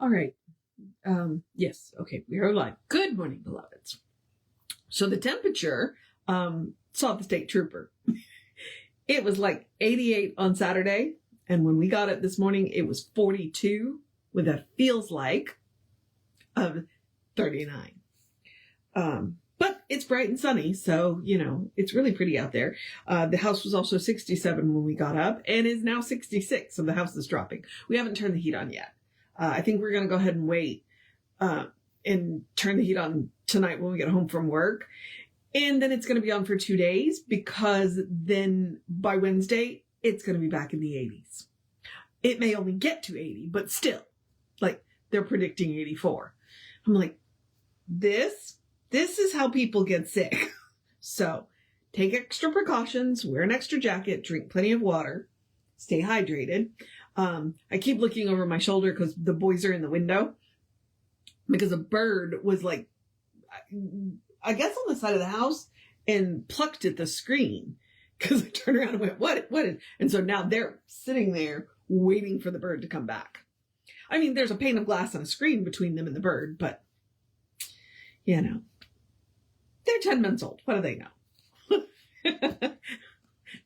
All right. Yes. Okay. We are live. Good morning, beloveds. So the temperature, saw the state trooper. It was like 88 on Saturday. And when we got it this morning, it was 42 with a feels like of 39. But it's bright and sunny. So, it's really pretty out there. The house was also 67 when we got up and is now 66. So the house is dropping. We haven't turned the heat on yet. I think we're going to go ahead and wait, and turn the heat on tonight when we get home from work. And then it's going to be on for 2 days because then by Wednesday, it's going to be back in the 80s. It may only get to 80, but still, like they're predicting 84. I'm like, this is how people get sick. So take extra precautions, wear an extra jacket, drink plenty of water, stay hydrated. I keep looking over my shoulder because the boys are in the window because a bird was like, I guess on the side of the house and plucked at the screen because I turned around and went, what is, and so now they're sitting there waiting for the bird to come back. I mean, there's a pane of glass and a screen between them and the bird, but they're 10 months old. What do they know?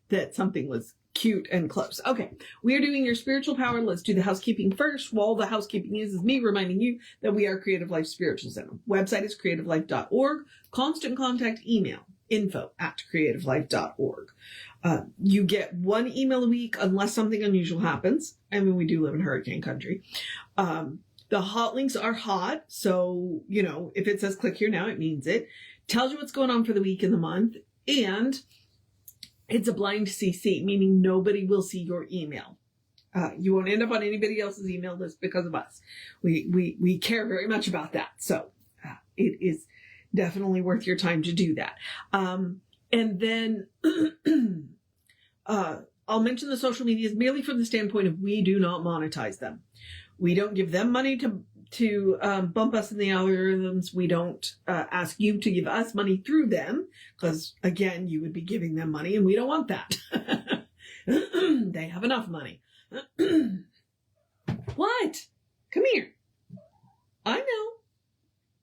That something was cute and close. Okay, we are doing your spiritual power. Let's do the housekeeping first. While the housekeeping is me reminding you that we are Creative Life Spiritual Center. Website is creativelife.org. Constant contact email, info@creativelife.org. You get one email a week unless something unusual happens. I mean, we do live in hurricane country. The hot links are hot. So, if it says click here now, it means it. Tells you what's going on for the week and the month. And it's a blind CC, meaning nobody will see your email. You won't end up on anybody else's email list because of us. We care very much about that. So it is definitely worth your time to do that. And then I'll mention the social medias merely from the standpoint of we do not monetize them. We don't give them money to bump us in the algorithms. We don't ask you to give us money through them because, again, you would be giving them money and we don't want that. They have enough money. What? Come here. I know.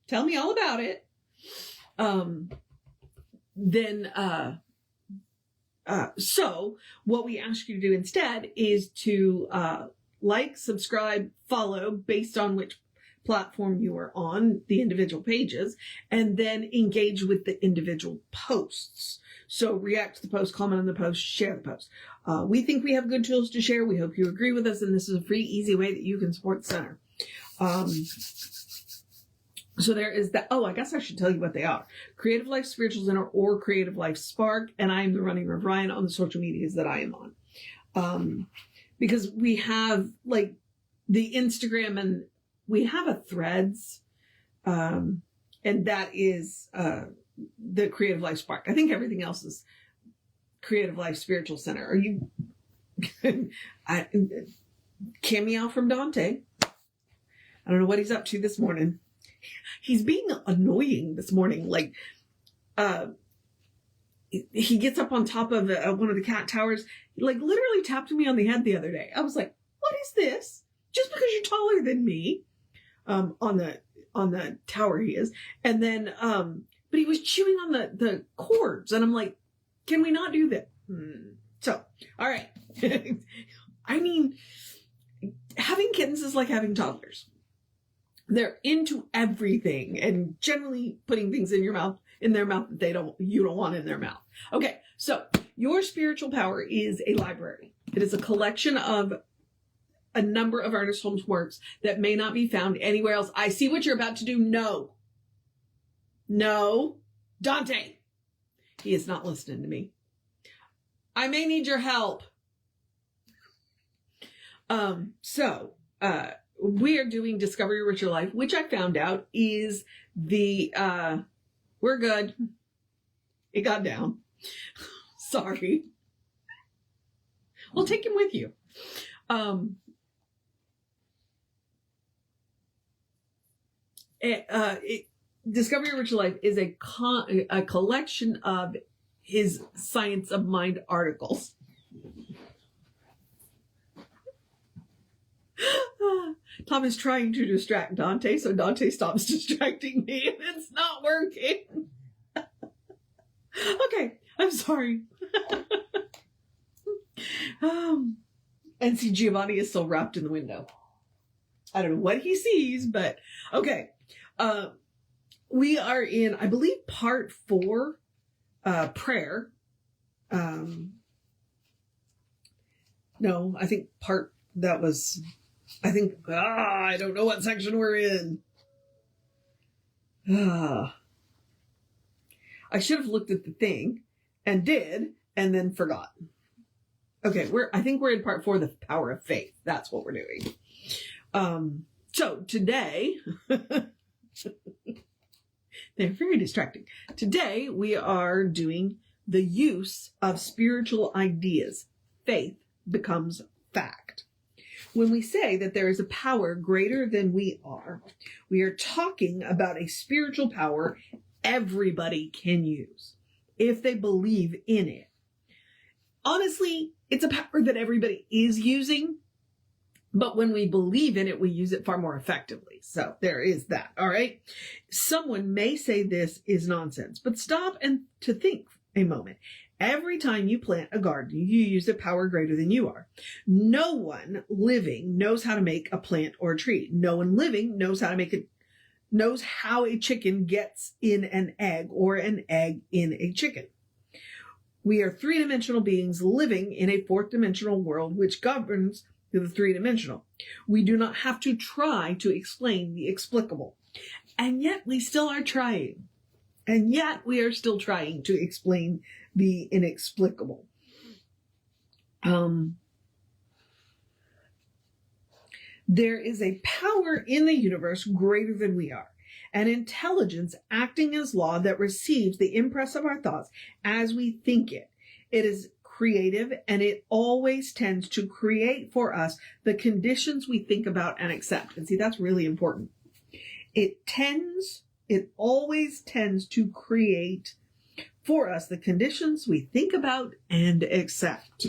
Tell me all about it. So what we ask you to do instead is to like, subscribe, follow based on which platform you are on, the individual pages, and then engage with the individual posts. So react to the post, comment on the post, share the post. We think we have good tools to share. We hope you agree with us, and this is a free, easy way that you can support the center. So there is that. Oh, I guess I should tell you what they are. Creative Life Spiritual Center or Creative Life Spark, and I am the running Rev Ryan on the social medias that I am on. Because we have like the Instagram and we have a Threads, and that is the Creative Life Spark. I think everything else is Creative Life Spiritual Center. Are you cameo from Dante? I don't know what he's up to this morning. He's being annoying this morning. Like, he gets up on top of one of the cat towers, like literally tapped me on the head the other day. I was like, what is this? Just because you're taller than me, on the tower he is. And then, but he was chewing on the cords and I'm like, can we not do that? So, all right. I mean, having kittens is like having toddlers. They're into everything and generally putting things in their mouth that you don't want in their mouth. Okay. So your spiritual power is a library. It is a collection of a number of Ernest Holmes works that may not be found anywhere else. I see what you're about to do. No, Dante, he is not listening to me. I may need your help. We are doing Discover Your Richer Life, which I found out is we're good. It got down. Sorry. Well, take him with you. Discover Your Richer Life is a collection of his Science of Mind articles. Tom is trying to distract Dante, so Dante stops distracting me, and it's not working. Okay, I'm sorry. And see, Giovanni is still wrapped in the window. I don't know what he sees, but okay. We are in, I believe, part 4, prayer. No, I think I don't know what section we're in. I should have looked at the thing and did, and then forgot. Okay, I think we're in part 4, the power of faith. That's what we're doing. So today, they're very distracting. Today we are doing the use of spiritual ideas. Faith becomes fact. When we say that there is a power greater than we are talking about a spiritual power everybody can use if they believe in it. Honestly, it's a power that everybody is using, but when we believe in it, we use it far more effectively. So there is that, all right? Someone may say this is nonsense, but stop and to think a moment. Every time you plant a garden, you use a power greater than you are. No one living knows how to make a plant or a tree. No one living knows how a chicken gets in an egg or an egg in a chicken. We are 3-dimensional beings living in a 4th-dimensional world which governs the 3-dimensional. We do not have to try to explain the explicable. And yet we still are trying. And yet we are still trying to explain the inexplicable. There is a power in the universe greater than we are. An intelligence acting as law that receives the impress of our thoughts as we think it. It is creative, and it always tends to create for us the conditions we think about and accept. And see, that's really important. It always tends to create for us the conditions we think about and accept.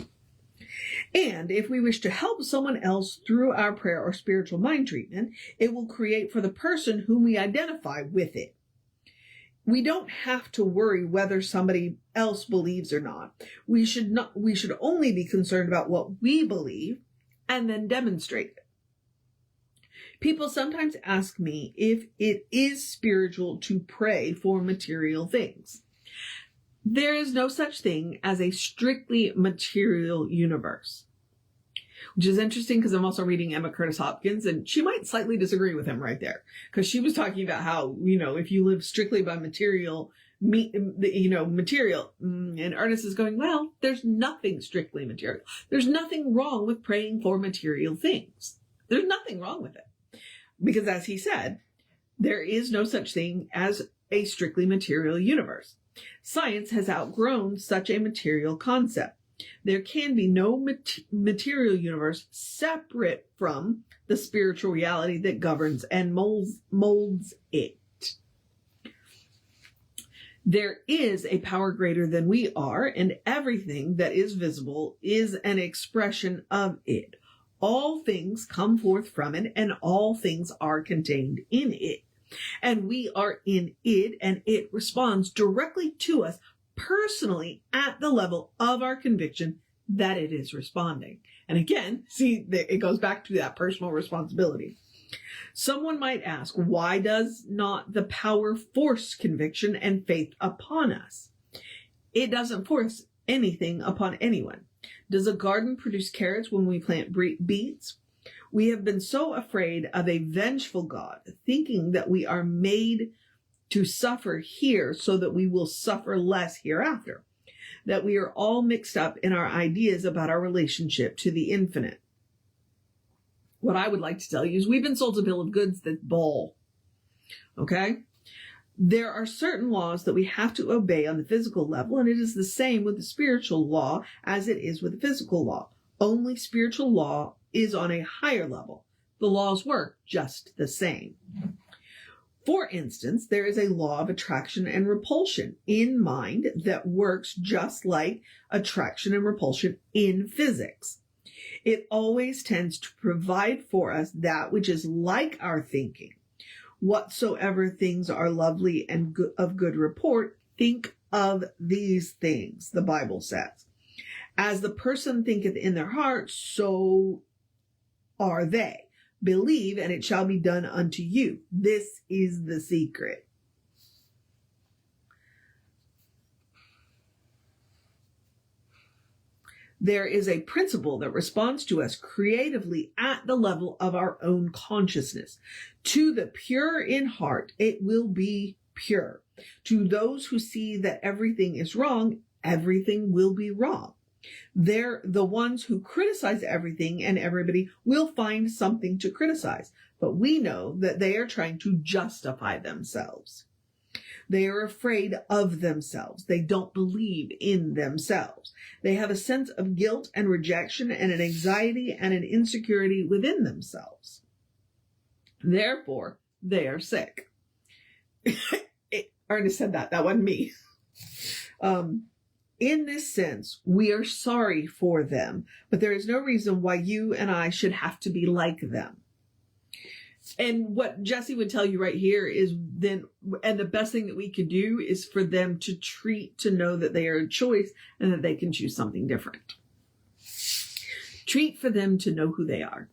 And if we wish to help someone else through our prayer or spiritual mind treatment, it will create for the person whom we identify with it. We don't have to worry whether somebody else believes or not. We should only be concerned about what we believe and then demonstrate it. People sometimes ask me if it is spiritual to pray for material things. There is no such thing as a strictly material universe. Which is interesting because I'm also reading Emma Curtis Hopkins, and she might slightly disagree with him right there. Because she was talking about how, if you live strictly by material, and Ernest is going, well, there's nothing strictly material. There's nothing wrong with praying for material things. There's nothing wrong with it. Because as he said, there is no such thing as a strictly material universe. Science has outgrown such a material concept. There can be no material universe separate from the spiritual reality that governs and molds it. There is a power greater than we are, and everything that is visible is an expression of it. All things come forth from it, and all things are contained in it. And we are in it, and it responds directly to us personally at the level of our conviction that it is responding. And again, see, it goes back to that personal responsibility. Someone might ask, why does not the power force conviction and faith upon us? It doesn't force anything upon anyone. Does a garden produce carrots when we plant beets? We have been so afraid of a vengeful God, thinking that we are made to suffer here so that we will suffer less hereafter, that we are all mixed up in our ideas about our relationship to the infinite. What I would like to tell you is we've been sold a bill of goods that's bull. Okay? There are certain laws that we have to obey on the physical level, and it is the same with the spiritual law as it is with the physical law. Only spiritual law is on a higher level. The laws work just the same. For instance, there is a law of attraction and repulsion in mind that works just like attraction and repulsion in physics. It always tends to provide for us that which is like our thinking. Whatsoever things are lovely and of good report, think of these things, the Bible says. As the person thinketh in their heart, so are they. Believe, and it shall be done unto you. This is the secret. There is a principle that responds to us creatively at the level of our own consciousness. To the pure in heart, it will be pure. To those who see that everything is wrong, everything will be wrong. They're the ones who criticize everything, and everybody will find something to criticize. But we know that they are trying to justify themselves. They are afraid of themselves. They don't believe in themselves. They have a sense of guilt and rejection and an anxiety and an insecurity within themselves. Therefore, they are sick. Ernest said that. That wasn't me. In this sense, we are sorry for them, but there is no reason why you and I should have to be like them. And what Jesse would tell you right here is and the best thing that we could do is for them to know that they are a choice and that they can choose something different. Treat for them to know who they are.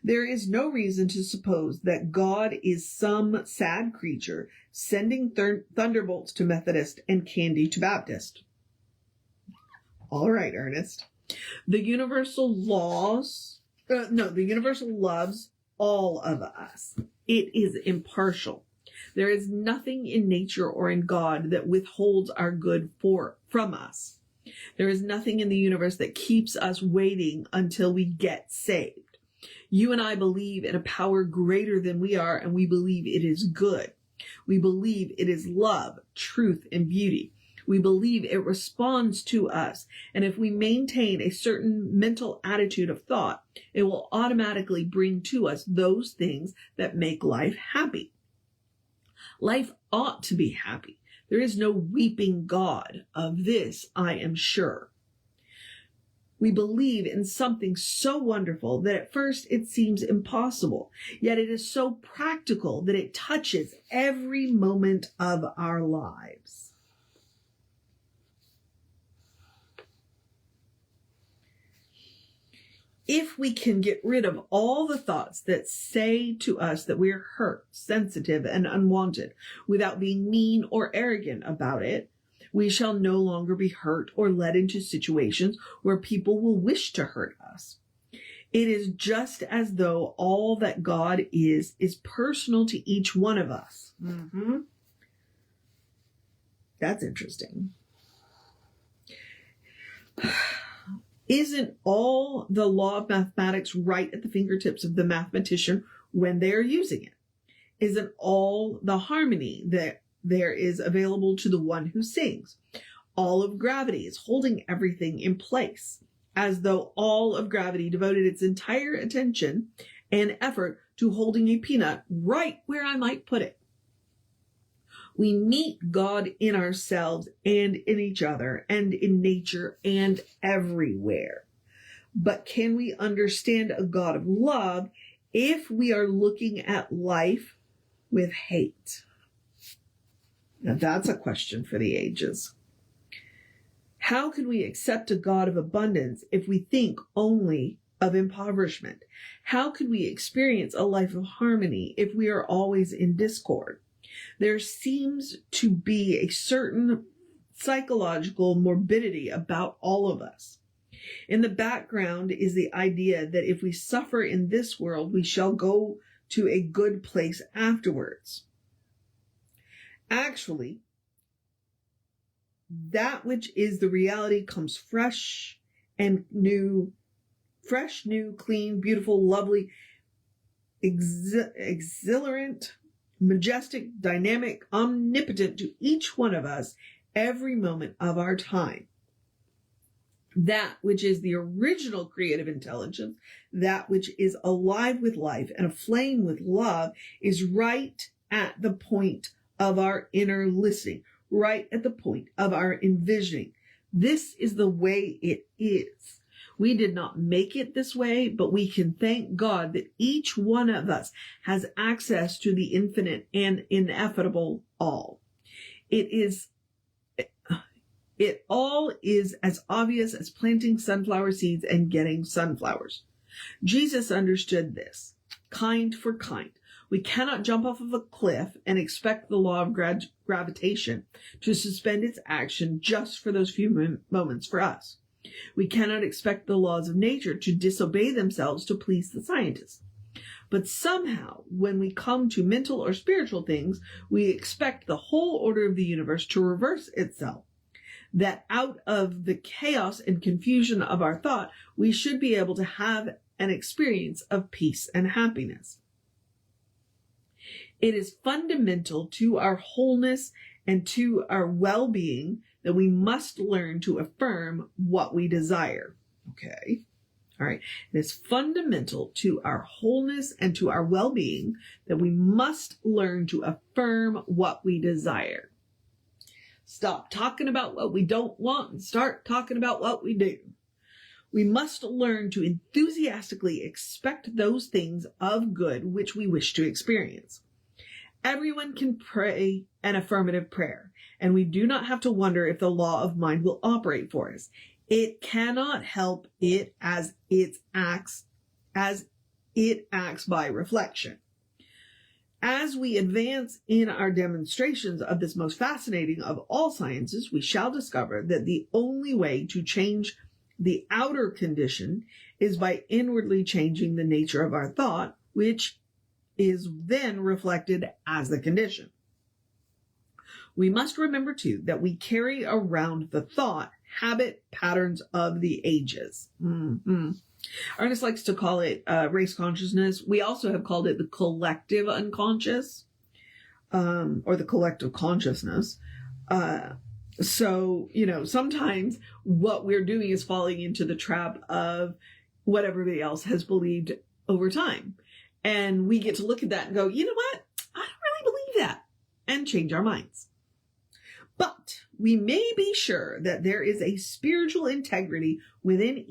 There is no reason to suppose that God is some sad creature sending thunderbolts to Methodist and candy to Baptist. All right, Ernest. The universal loves all of us. It is impartial. There is nothing in nature or in God that withholds our good from us. There is nothing in the universe that keeps us waiting until we get saved. You and I believe in a power greater than we are, and we believe it is good. We believe it is love, truth, and beauty. We believe it responds to us, and if we maintain a certain mental attitude of thought, it will automatically bring to us those things that make life happy. Life ought to be happy. There is no weeping God. Of this I am sure. We believe in something so wonderful that at first it seems impossible, yet it is so practical that it touches every moment of our lives. If we can get rid of all the thoughts that say to us that we are hurt, sensitive, and unwanted without being mean or arrogant about it, we shall no longer be hurt or led into situations where people will wish to hurt us. It is just as though all that God is personal to each one of us. Mm-hmm. That's interesting. Isn't all the law of mathematics right at the fingertips of the mathematician when they are using it? Isn't all the harmony that there is available to the one who sings? All of gravity is holding everything in place, as though all of gravity devoted its entire attention and effort to holding a peanut right where I might put it. We meet God in ourselves and in each other and in nature and everywhere. But can we understand a God of love if we are looking at life with hate? Now that's a question for the ages. How can we accept a God of abundance if we think only of impoverishment? How can we experience a life of harmony if we are always in discord? There seems to be a certain psychological morbidity about all of us. In the background is the idea that if we suffer in this world, we shall go to a good place afterwards. Actually, that which is the reality comes fresh, new, clean, beautiful, lovely, exhilarant, majestic, dynamic, omnipotent to each one of us every moment of our time. That which is the original creative intelligence, that which is alive with life and aflame with love, is right at the point of our inner listening, right at the point of our envisioning. This is the way it is. We did not make it this way, but we can thank God that each one of us has access to the infinite and ineffable all. It all is as obvious as planting sunflower seeds and getting sunflowers. Jesus understood this. Kind for kind. We cannot jump off of a cliff and expect the law of gravitation to suspend its action just for those few moments for us. We cannot expect the laws of nature to disobey themselves to please the scientists. But somehow, when we come to mental or spiritual things, we expect the whole order of the universe to reverse itself. That out of the chaos and confusion of our thought, we should be able to have an experience of peace and happiness. It is fundamental to our wholeness and to our well-being that we must learn to affirm what we desire. Okay. All right. It is fundamental to our wholeness and to our well-being that we must learn to affirm what we desire. Stop talking about what we don't want and start talking about what we do. We must learn to enthusiastically expect those things of good which we wish to experience. Everyone can pray an affirmative prayer, and we do not have to wonder if the law of mind will operate for us. It cannot help it as it acts by reflection. As we advance in our demonstrations of this most fascinating of all sciences, we shall discover that the only way to change the outer condition is by inwardly changing the nature of our thought, which is then reflected as the condition. We must remember, too, that we carry around the thought habit patterns of the ages. Ernest likes to call it race consciousness. We also have called it the collective unconscious, or the collective consciousness. So, sometimes what we're doing is falling into the trap of what everybody else has believed over time. And we get to look at that and go, you know what? I don't really believe that, and change our minds. But we may be sure that there is a spiritual integrity within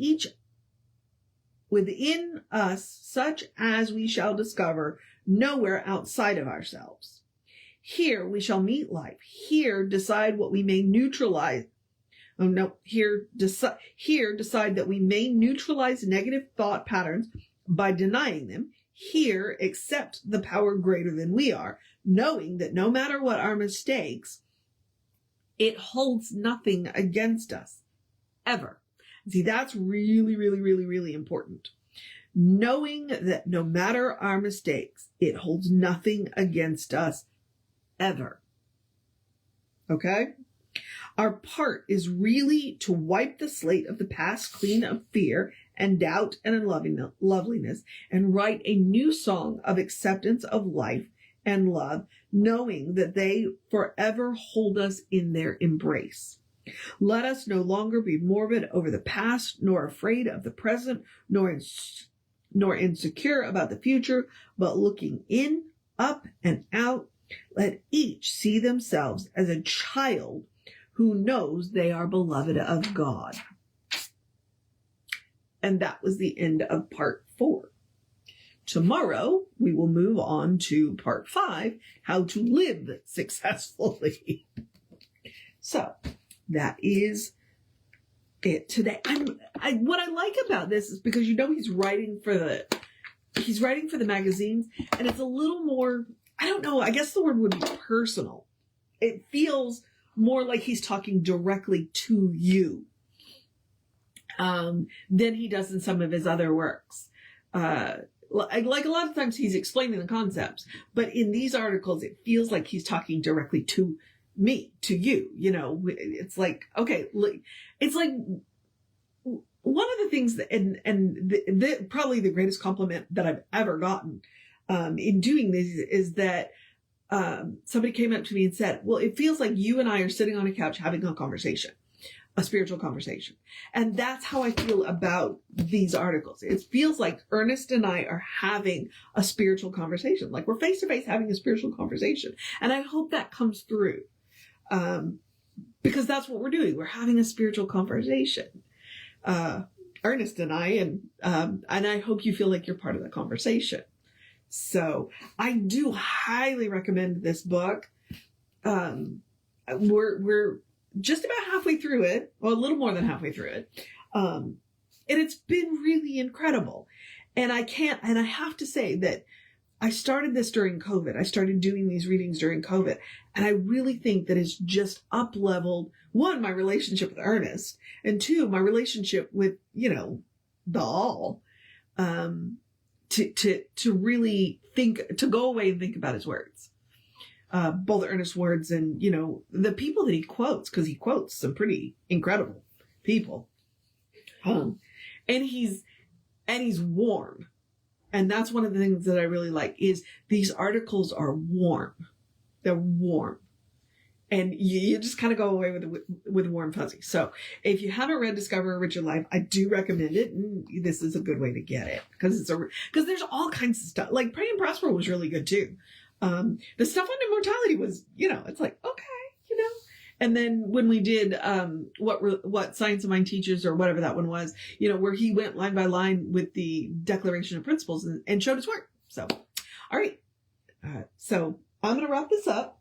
us, such as we shall discover nowhere outside of ourselves. Here we shall meet life. Here decide what we may neutralize. Here decide that we may neutralize negative thought patterns by denying them. Here accept the power greater than we are, knowing that no matter what our mistakes, it holds nothing against us, ever. See, that's really, really, really, really important. Knowing that no matter our mistakes, it holds nothing against us, ever. Okay? Our part is really to wipe the slate of the past clean of fear and doubt and unloveliness and write a new song of acceptance of life and love, knowing that they forever hold us in their embrace. Let us no longer be morbid over the past, nor afraid of the present, nor insecure about the future, but looking in, up, and out, let each see themselves as a child who knows they are beloved of God. And that was the end of part 4. Tomorrow, we will move on to part 5, how to live successfully. So, that is it today. What I like about this is because he's writing for the magazines, and it's a little more, I don't know, I guess the word would be personal. It feels more like he's talking directly to you than he does in some of his other works. Like a lot of times he's explaining the concepts, but in these articles, it feels like he's talking directly to me, to you. It's like, okay, it's like one of the things that, and probably the greatest compliment that I've ever gotten in doing this is that somebody came up to me and said, well, it feels like you and I are sitting on a couch having a conversation, a spiritual conversation. And that's how I feel about these articles. It feels like Ernest and I are having a spiritual conversation, like we're face to face having a spiritual conversation. And I hope that comes through. Because that's what we're doing. We're having a spiritual conversation. Ernest and I hope you feel like you're part of the conversation. So I do highly recommend this book. We're just about halfway through it, well, a little more than halfway through it. And it's been really incredible. And I have to say that I started this during COVID. I started doing these readings during COVID. And I really think that it's just up-leveled, one, my relationship with Ernest, and two, my relationship with, the all, to really think, to go away and think about his words. Both Ernest's words and, the people that he quotes, because he quotes some pretty incredible people. And he's warm. And that's one of the things that I really like is these articles are warm. They're warm. And you just kind of go away with warm fuzzy. So if you haven't read Discover a Richer Life, I do recommend it. And this is a good way to get it because there's all kinds of stuff. Like Pray and Prosper was really good too. The stuff on immortality was, it's like, okay, And then when we did what Science of Mind teaches or whatever that one was, where he went line by line with the Declaration of Principles and showed his work. So, all right. So I'm going to wrap this up.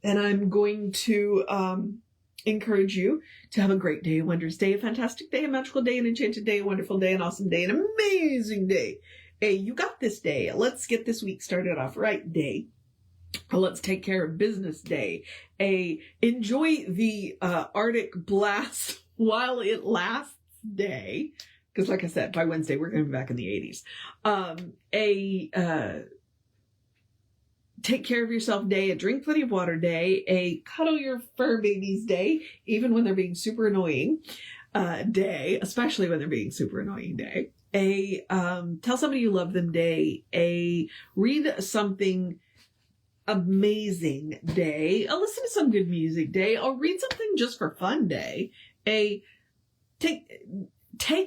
And I'm going to encourage you to have a great day, a wondrous day, a fantastic day, a magical day, an enchanted day, a wonderful day, an awesome day, an amazing day. Hey, you got this day. Let's get this week started off right day. Let's take care of business day. Enjoy the Arctic blast while it lasts day. Because like I said, by Wednesday, we're going to be back in the 80s. Take care of yourself day, a drink plenty of water day, a cuddle your fur babies day, even when they're being super annoying day, especially when they're being super annoying day. Tell somebody you love them day, read something amazing day, listen to some good music day, or read something just for fun day, take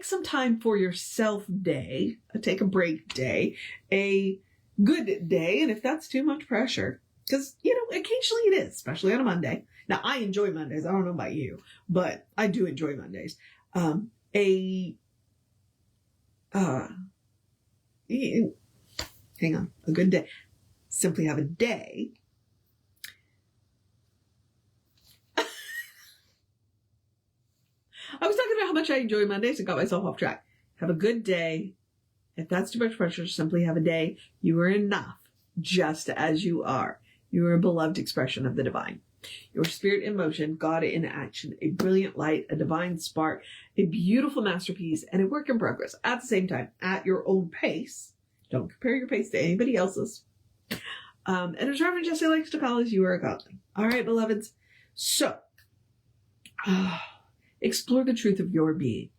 some time for yourself day, take a break day, a good day, and if that's too much pressure, because, occasionally it is, especially on a Monday. Now, I enjoy Mondays. I don't know about you, but I do enjoy Mondays. Hang on, a good day. Simply have a day. I was talking about how much I enjoy Mondays and got myself off track. Have a good day. If that's too much pressure, simply have a day. You are enough, just as you are. You are a beloved expression of the divine. Your spirit in motion, God in action, a brilliant light, a divine spark, a beautiful masterpiece, and a work in progress at the same time, at your own pace. Don't compare your pace to anybody else's. And as Reverend Jesse likes to call us, you are a godling. All right, beloveds. So, explore the truth of your being.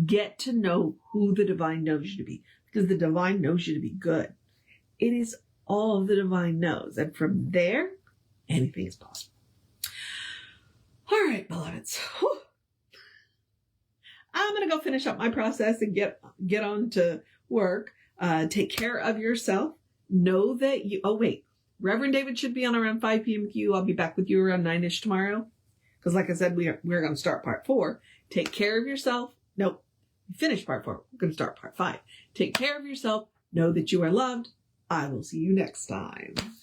Get to know who the divine knows you to be, because the divine knows you to be good. It is all the divine knows. And from there, anything is possible. All right, beloveds. Whew. I'm going to go finish up my process and get on to work. Take care of yourself. Know that you... Oh, wait. Reverend David should be on around 5 p.m. Q. I'll be back with you around 9-ish tomorrow. Because like I said, we're going to start part 4. Take care of yourself. Nope. Finish part 4. We're going to start part 5. Take care of yourself. Know that you are loved. I will see you next time.